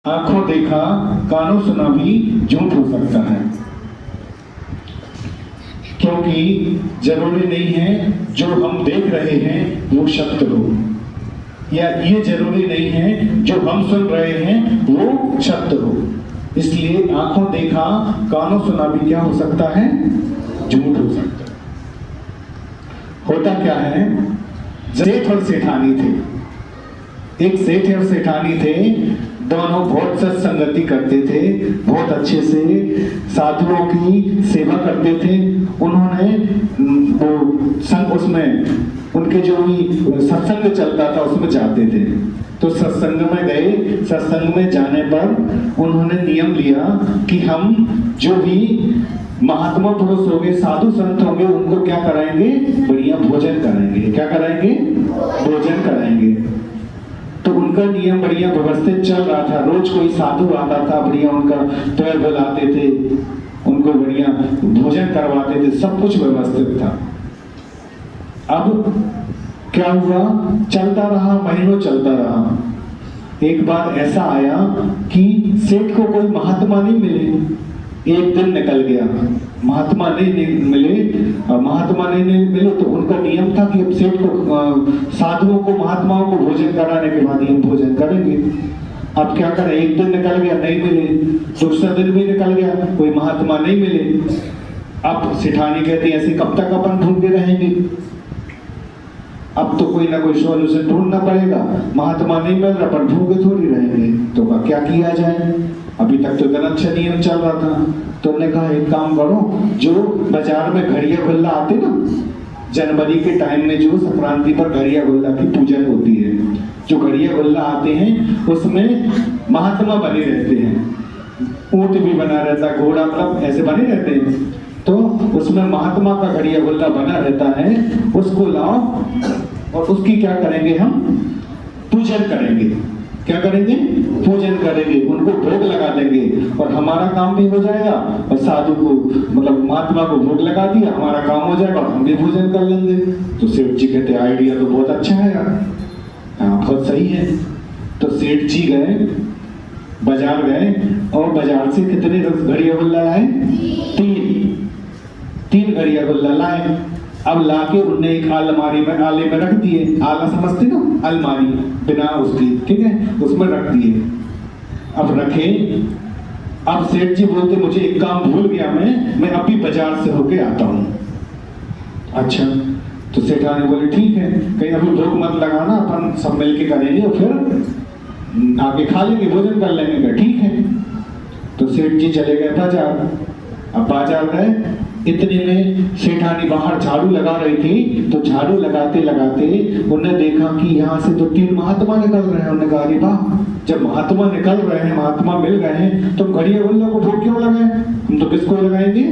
आंखों देखा कानों सुना भी झूठ हो सकता है, क्योंकि जरूरी नहीं है जो हम देख रहे हैं वो सत्य हो, या ये जरूरी नहीं है जो हम सुन रहे हैं वो सत्य हो। इसलिए आंखों देखा कानों सुना भी क्या हो सकता है, झूठ हो सकता है। होता क्या है, सेठ और सेठानी थे, एक सेठ और सेठानी थे, दोनों बहुत सत्संगति करते थे, बहुत अच्छे से साधुओं की सेवा करते थे। उन्होंने वो संग उसमें उनके जो भी सत्संग चलता था उसमें जाते थे। तो सत्संग में गए, सत्संग में जाने पर उन्होंने नियम लिया कि हम जो भी महात्मा पुरुष होंगे, साधु संत होंगे, उनको क्या कराएंगे, बढ़िया भोजन कराएंगे। क्या कराएंगे, भोजन कराएंगे। तो उनका नियम बढ़िया व्यवस्थित चल रहा था। रोज कोई साधु आता था, बढ़िया उनका पैर धुलाते थे, उनको बढ़िया भोजन करवाते थे, सब कुछ व्यवस्थित था। अब क्या हुआ, चलता रहा, महीनों चलता रहा। एक बार ऐसा आया कि सेठ को कोई महात्मा नहीं मिले। एक दिन निकल गया, महात्मा नहीं मिले, और महात्मा नहीं मिले तो उनका नियम था कि अब सेठ को, साधुओं को, महात्माओं को भोजन कराने के बाद ही हम भोजन करेंगे। अब क्या करें, एक दिन निकल गया, नहीं मिले, दूसरा दिन भी निकल गया, कोई महात्मा नहीं मिले। अब सेठानी कहती ऐसे कब तक अपन ढूंढते रहेंगे, अब तो कोई ना कोई सॉल्यूशन ढूंढना पड़ेगा। महात्मा नहीं मिल रहा, पर ढूंढे थोड़ी रहेंगे, तो क्या किया जाए। अभी तक तो इतना अच्छा नियम चल रहा था। तो उन्होंने कहा एक काम करो, जो बाजार में घड़िया गुल्ला आते ना, जनवरी के टाइम में जो संक्रांति पर घड़िया गुल्ला की पूजा होती है, जो घड़िया गुल्ला आते हैं उसमें महात्मा बने रहते हैं, ऊंट भी बना रहता है, घोड़ा, मतलब ऐसे बने रहते हैं। तो उसमें महात्मा का घड़िया गुल्ला बना रहता है, उसको लाओ और उसकी क्या करेंगे, हम पूजन करेंगे। क्या करेंगे, पूजन करेंगे, उनको भोग लगा देंगे और हमारा काम भी हो जाएगा, और साधु को, मतलब महात्मा को भोग लगा दिया, हमारा काम हो जाएगा और हम भी भोजन कर लेंगे। तो सेठ जी कहते आइडिया तो बहुत अच्छा है यार, हाँ बहुत सही है। तो सेठ जी गए, बाजार गए और बाजार से कितने घड़िया गुल्ला लाए, तीन घड़िया गुल्ला लाए। अब लाके उन्हें एक अलमारी में, आले में रख दिए। आला समझते ना, अलमारी बिना उसकी, ठीक है, उसमें रख दिए। अब रखे, अब सेठ जी बोलते मुझे एक काम भूल गया, मैं अभी बाजार से होके आता हूँ। अच्छा, तो सेठानी बोले ठीक है, कहीं अभी भूख मत लगाना, अपन सब मिलके करेंगे और फिर आगे खा लेंगे, भोजन कर लेंगे। ठीक है। तो सेठ जी चले गए बाजार। अब बाजार गए, इतने में सेठानी बाहर झाड़ू लगा रही थी, तो झाड़ू लगाते लगाते उन्हें देखा कि यहाँ से तो 3 महात्मा निकल रहे हैं। उन्होंने कहा अरे वाह, जब महात्मा निकल रहे हैं, महात्मा मिल गए हैं, तो घड़िया गुल्ला को भोग क्यों लगाए, हम तो किसको लगाएंगे,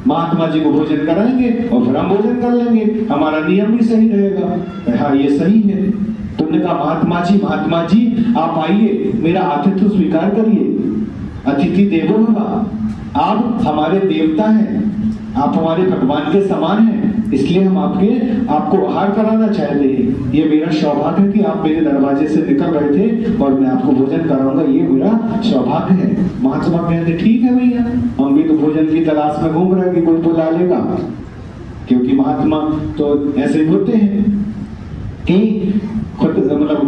महात्मा जी को भोजन कराएंगे और फिर हम भोजन कर लेंगे, हमारा नियम भी सही रहेगा। हाँ ये सही है। तुमने कहा महात्मा जी आप आइए, मेरा आतिथ्य स्वीकार करिए, अतिथि देवो भव, आप हमारे देवता हैं, आप हमारे भगवान के समान हैं, इसलिए हम आपको आहार कराना चाहते हैं। ये मेरा सौभाग्य है कि आप मेरे दरवाजे से निकल रहे थे और मैं आपको भोजन कराऊंगा, ये मेरा सौभाग्य है। महात्मा कहते ठीक है भैया, हम भी तो भोजन की तलाश में घूम रहे हैं कि कोई बुला लेगा, क्योंकि महात्मा तो ऐसे ही होते हैं कि खुद, मतलब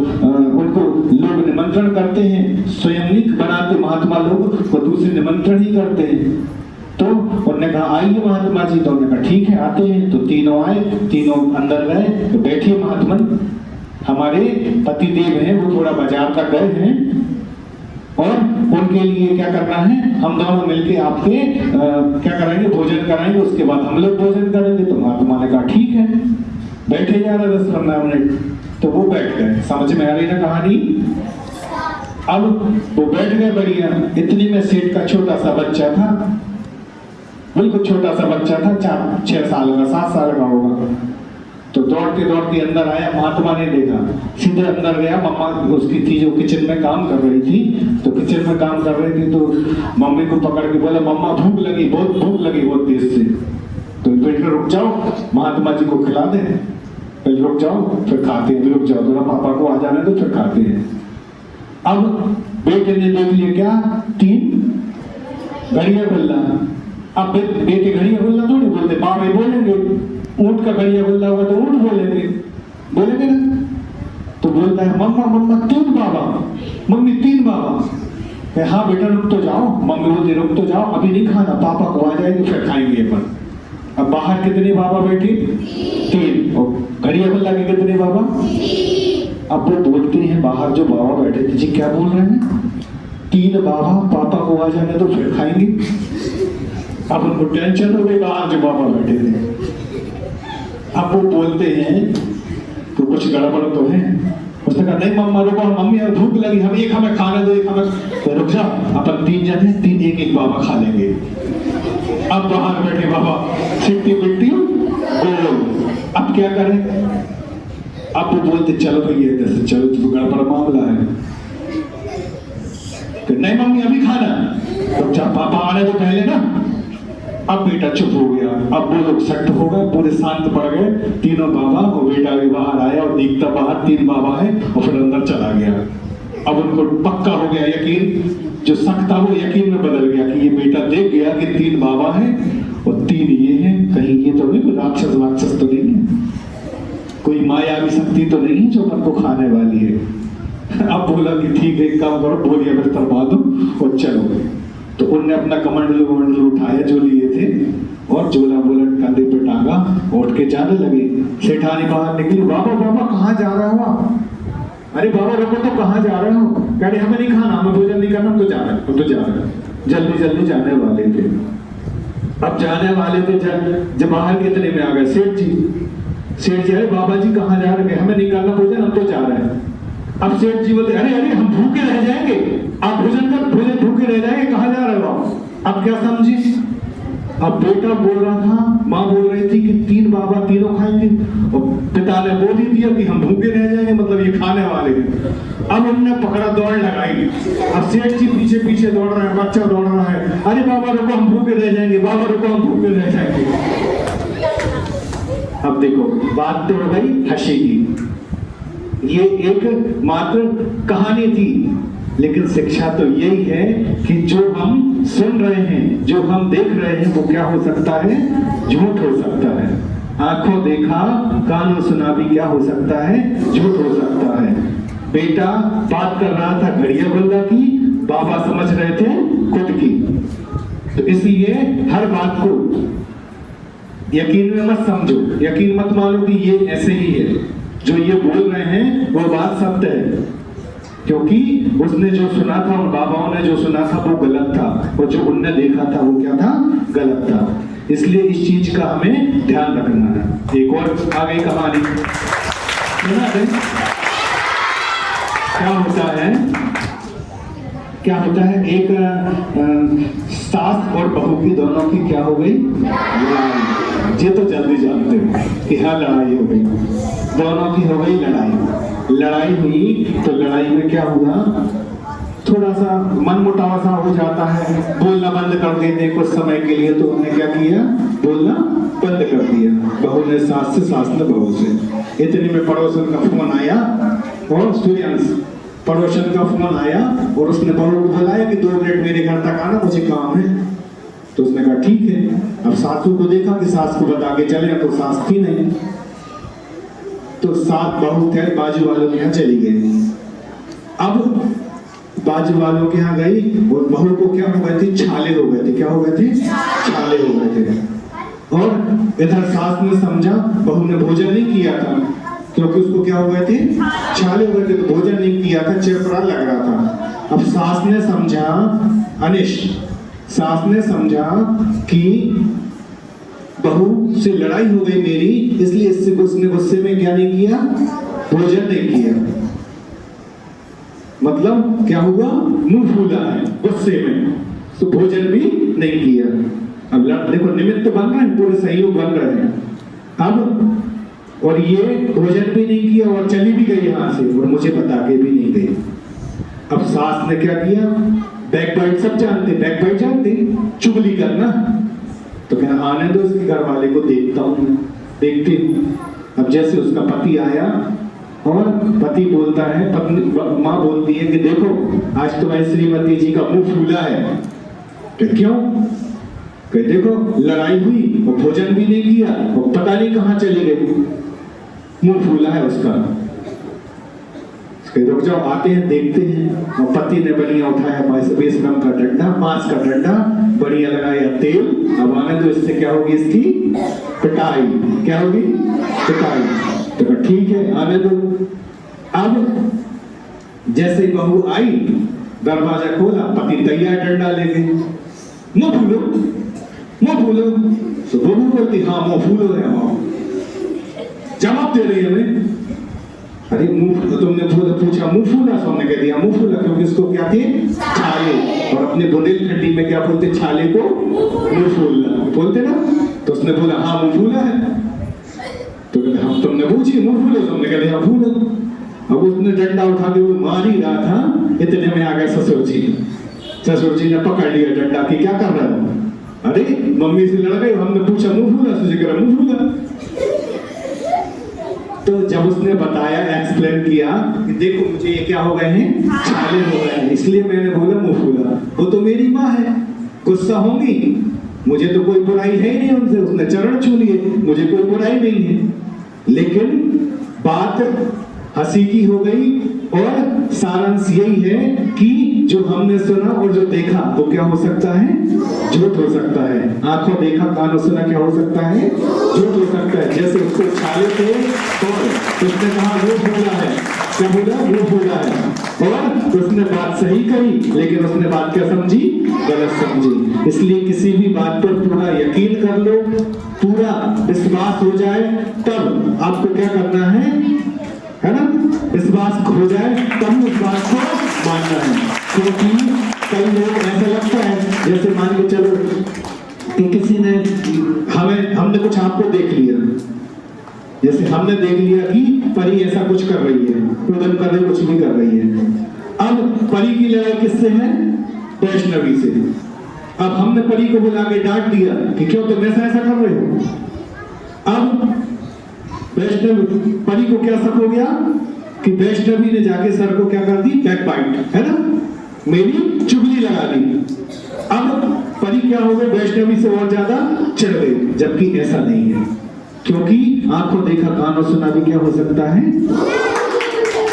उनको लोग निमंत्रण करते हैं, स्वयं नहीं बनाते महात्मा लोग, वो दूसरे निमंत्रण ही करते हैं। तो उन्होंने कहा आइए महात्मा जी, तो उन्होंने कहा ठीक है आते हैं। तो तीनों आए, तीनों अंदर गए, तो बैठिए महात्मन, हमारे पति देव हैं, वो थोड़ा बाजार तक गए हैं और उनके लिए क्या करना है, हम दोनों मिलके आपके क्या कराएंगे, भोजन कराएंगे, उसके बाद हम लोग भोजन करेंगे। तो महात्मा ने कहा ठीक है, बैठे जा रहा 10-15 मिनट। तो वो बैठ गए, समझ में आ रही ना कहानी। अब वो बैठ गए बढ़िया, इतनी में सेठ का छोटा सा बच्चा था, बिल्कुल छोटा सा बच्चा था, 4-6 साल का, 7 साल का होगा। तो दौड़ते दौड़ते अंदर आया, महात्मा ने देखा, सीधे अंदर गया। मम्मा उसकी थी जो किचन में काम कर रही थी, तो किचन में काम कर रही थी, तो मम्मी को पकड़ के बोला मम्मा भूख लगी, बहुत भूख लगी, बहुत तेज से। तो बेटा रुक जाओ, महात्मा जी को खिला दे, पहले रुक जाओ फिर खाते हैं, रुक जाओ थोड़ा, पापा को आ जाने दो फिर खाते हैं। अब बेटे ने देख लिया क्या, 3 घड़िया बल्ला। अब बेटे घड़िया बल्ला थोड़ी बोलते, बाबा ही बोलेंगे। ऊंट का घड़िया बल्ला होगा तो ऊंट बोलेंगे ना। तो बोलता है मम्मा मम्मा 3 बाबा, मम्मी 3 बाबा। हाँ बेटा रुक तो जाओ, मम्मी बोलती रुक तो जाओ, अभी नहीं खाना, पापा को आ जाएंगे फिर खाएंगे अपन। अब बाहर कितने बाबा बैठे, 3, और घड़िया बल्ला के कितने बाबा। अब वो बोलते हैं बाहर जो बाबा बैठे थे, जी क्या बोल रहे हैं, 3 बाबा, पापा को आ जाने तो फिर खाएंगे। अब उनको टेंशन हो गई, बाहर जो बाबा बैठे थे। अब वो बोलते हैं तो कुछ गड़बड़ तो है। उसने कहा नहीं मम्मा रुको, मम्मी अब भूख लगी, हमें खाने दो, एक हमें। तो रुक जा, अपन 3 जने, 3 एक बाबा खा लेंगे। अब बाहर बैठे बाबा सिट्टी पिट्टी गोल। अब क्या करें, अब वो बोलते चलो भैया इधर से चलो, तो गड़बड़ मामला है। नहीं मम्मी अभी खाना, तो जब पापा आने तो पहले ना। अब बेटा चुप हो गया। अब वो लोग सख्त हो गए, पूरे शांत पड़ गए, तीनों बाबा। और बेटा भी बाहर आया और देखता बाहर 3 बाबा है, और फिर अंदर चला गया। अब उनको पक्का हो गया यकीन, जो शक था वो यकीन में बदल गया कि ये बेटा देख गया कि 3 बाबा है और 3 ये हैं, कहीं ये तो नहीं कोई राक्षस तो नहीं है, कोई माया भी शक्ति तो नहीं है जो अपन को खाने वाली है। अब बोला कि ठीक है, एक काम करो, बोलिया बिस्तर बांधो और चलो। तो उनने अपना कमंडल उठाया जो लिए थे, और झोला बोला कंधे पे टांगा, उठ के जाने लगे। सेठानी बाहर निकली, बाबा बाबा कहाँ जा रहे हो आप? अरे बाबा रुको, तो कहाँ जा रहे हो? कह रहे हमें नहीं खाना, हमें भोजन नहीं करना, तो जा रहे हैं। जल्दी जाने वाले थे। अब जाने वाले थे, जब बाहर कितने में आ गए सेठ जी, अरे बाबा जी कहाँ जा रहे हैं, हमें नहीं करना भोजन, हम तो जा रहे हैं। अब सेठ जी बोलते अरे हम भूखे रह जाएंगे, आप भोजन भूखे रह जाएंगे, कहाँ जा रहे हो आप? अब क्या समझी? अब बेटा बोल रहा था, माँ बोल रही थी कि 3 बाबा तीनों खाएंगे, और पिता ने बोल ही दिया कि हम भूखे रह जाएंगे, मतलब ये खाने वाले हैं। अब उनने पकड़ा, दौड़ लगाई। अब सेठ जी पीछे दौड़ रहे हैं, बच्चा दौड़ रहा है, अरे बाबा रुको हम भूखे रह जाएंगे, बाबा रुको हम भूखे रह जाएंगे। अब देखो बात तो हो गई हंसी की, ये एक मात्र कहानी थी, लेकिन शिक्षा तो यही है कि जो हम सुन रहे हैं, जो हम देख रहे हैं, वो क्या हो सकता है, झूठ हो सकता है। आंखों देखा कानों सुना भी क्या हो सकता है, झूठ हो सकता है। बेटा बात कर रहा था घड़िया बल्ला की, बाबा समझ रहे थे खुद की। तो इसलिए हर बात को यकीन में मत समझो, यकीन मत मानो कि ये ऐसे ही है, जो ये बोल रहे हैं वो बात सत्य है, क्योंकि उसने जो सुना था, उन बाबाओं ने जो सुना था वो गलत था, और जो उनने देखा था वो क्या था, गलत था। इसलिए इस चीज का हमें ध्यान रखना है। एक और आ गई कहानी, क्या होता है, एक सास और बहू की दोनों की क्या हो गई लड़ाई। ये तो जल्दी जानते हो कि हाँ लड़ाई हो गई, दोनों की हो गई लड़ाई हुई। तो लड़ाई में क्या हुआ, थोड़ा सा मनमुटाव सा हो जाता है, बोलना बंद कर देते कुछ समय के लिए। तो उन्होंने क्या किया, बोलना बंद कर दिया, बहू ने सास से, सास ने बहू से। इतने में पड़ोसन का फोन आया, और सूर्यांश पड़ोसन का फोन आया, और उसने बहू को बुलाया कि 2 मिनट मेरे घर तक आना, मुझे काम है। तो उसने कहा ठीक है। अब सासू को देखा कि सास को बता के चले, तो सास थी नहीं, तो सास बहू थे बाजू वालों के यहाँ चली गई। अब बाजू वालों के यहाँ गई, और बहू को क्या हो गए थे, छाले हो गए थे। क्या हो गए थे, छाले हो गए थे। और इधर सास ने समझा बहू ने भोजन नहीं किया था, क्योंकि उसको क्या हो गए थे, छाले हो गए थे, तो भोजन नहीं किया था, चिड़चिड़ा लग रहा था। अब सास ने समझा, सास ने समझा कि बहू से लड़ाई हो गई मेरी, इसलिए उसने गुस्से में क्या नहीं किया, भोजन नहीं किया। मतलब क्या हुआ, मुंह फूला है गुस्से में, तो भोजन भी नहीं किया। अब देखो निमित्त बन रहे हैं, पूरे सहयोग बन रहे हैं। अब और ये भोजन भी नहीं किया और चली भी गई यहाँ से, और मुझे बता के भी नहीं गई। अब सास ने क्या किया, बैकबाइट सब जानते, बैकबाइट जानते, चुगली करना। तो कहना आने दो इसके घर वाले को, देखता हूँ मैं, देखती हूँ। अब जैसे उसका पति आया, और पति बोलता है, पत्नी माँ बोलती है कि देखो आज तुम्हारी श्रीमती जी का मुंह फूला है। तो क्यों? कि देखो लड़ाई हुई, वो भोजन भी नहीं किया, वो पता नहीं कहाँ चली गई, मुंह फूला है उसका। रुक जाओ, आते हैं देखते हैं। और पति ने बढ़िया उठाया बेशरम का डंडा, बांस का डंडा, बढ़िया लगाया तेल। अब आने दो, इससे क्या होगी, इसकी पिटाई। क्या होगी? पिटाई। तो ठीक है आने दो। अब जैसे बहू आई, दरवाजा खोला, पति तैयार डंडा लेके, मुंह फूलो, मुंह फूलो। तो बहू बोलती हाँ मुंह फूलो है। जवाब दे रही है हमें, अरे मुंह, तुमने पूछा मुंह फूला, तो हमने कह दिया मुंह फूला, क्योंकि इसको क्या थे, छाले। और अपने बुंदेलखंडी में क्या बोलते, छाले को मुंह फूलना बोलते ना। तो उसने बोला हाँ मुंह फूला है। तो हम, तुमने पूछी मुंह फूलो, तो हमने कह दिया फूलो। अब उसने डंडा उठा के वो मार ही रहा था, इतने में आ गए ससुर जी। ससुर जी ने पकड़ लिया डंडा कि क्या कर रहा है। अरे मम्मी से लड़ गए, हमने पूछा मुंह फूला, ससुर जी कह रहा मुंह फूला। तो जब उसने बताया, एक्सप्लेन किया कि देखो मुझे ये क्या हो गए हैं, छाले हो गए हैं, इसलिए मैंने बोला मुंह फूला। वो तो मेरी माँ है, गुस्सा होंगी, मुझे तो कोई बुराई है ही नहीं उनसे, उसने चरण छू लिए, मुझे कोई बुराई नहीं है। लेकिन बात हंसी की हो गई। और सारांश यही है कि जो हमने सुना और जो देखा वो क्या हो सकता है, झूठ हो सकता है। आंखों देखा कानों सुना क्या हो सकता है, झूठ हो सकता है। जैसे उसको छाले थे तो उसने कहा वो फूला है, क्या बोला, वो फूला है। और उसने बात सही कही, लेकिन उसने बात क्या समझी, गलत समझी। इसलिए किसी भी बात पर पूरा यकीन कर लो, पूरा विश्वास हो जाए, तब आपको क्या करना है ना, विश्वास हो जाए तब उस बात को मानना है। क्योंकि कई लोग ऐसा लगता है, जैसे मान के चलो कि किसी ने हमने कुछ आपको देख लिया, जैसे हमने देख लिया कि परी ऐसा कुछ कर रही है, उधर कर रही, कुछ भी कर रही है। अब परी की लड़ाई किससे है, वैष्णवी से। अब हमने परी को बुला के डांट दिया कि क्यों तुम ऐसा कर रहे हो। अब वैष्णव परी को क्या शक हो गया कि वैष्णवी ने जाके सर को क्या कर दी, बैक बाइट, है ना, मेरी चुगली लगा दी। अब परी क्या हो गई, वैष्णवी से और ज्यादा चिढ़ गई, जबकि ऐसा नहीं है। क्योंकि आंखों देखा कानों सुना भी क्या हो सकता है,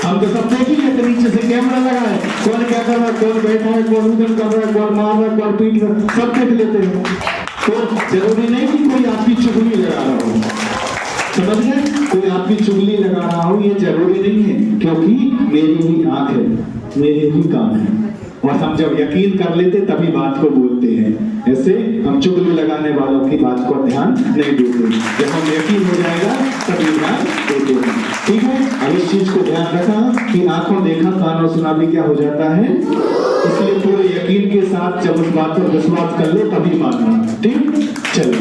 हम तो सब देख ही लेते, नीचे से कैमरा लगा है, कौन क्या कर रहा है, कौन बैठा है, कौन उधर कर रहा है, कौन मार रहा है, कौन पीट रहा है, सब देख लेते हैं। तो जरूरी नहीं कि कोई आपकी चुगली लगा रहा हो, समझ गए, कोई आपकी चुगली लगा रहा हो ये जरूरी नहीं है। क्योंकि मेरी ही आंख है, मेरे ही कान है, और हम जब यकीन कर लेते तभी बात को बोलते हैं। ऐसे हम चुगली लगाने वालों की बात को ध्यान नहीं देते, जब हम यकीन हो जाएगा तभी ध्यान देते हैं। ठीक है, अब इस चीज को ध्यान रखा कि आंखों देखा कानों सुना भी क्या हो जाता है। इसलिए पूरे यकीन के साथ जब उस बात पर विश्वास कर लो तभी मानना। ठीक, चलो।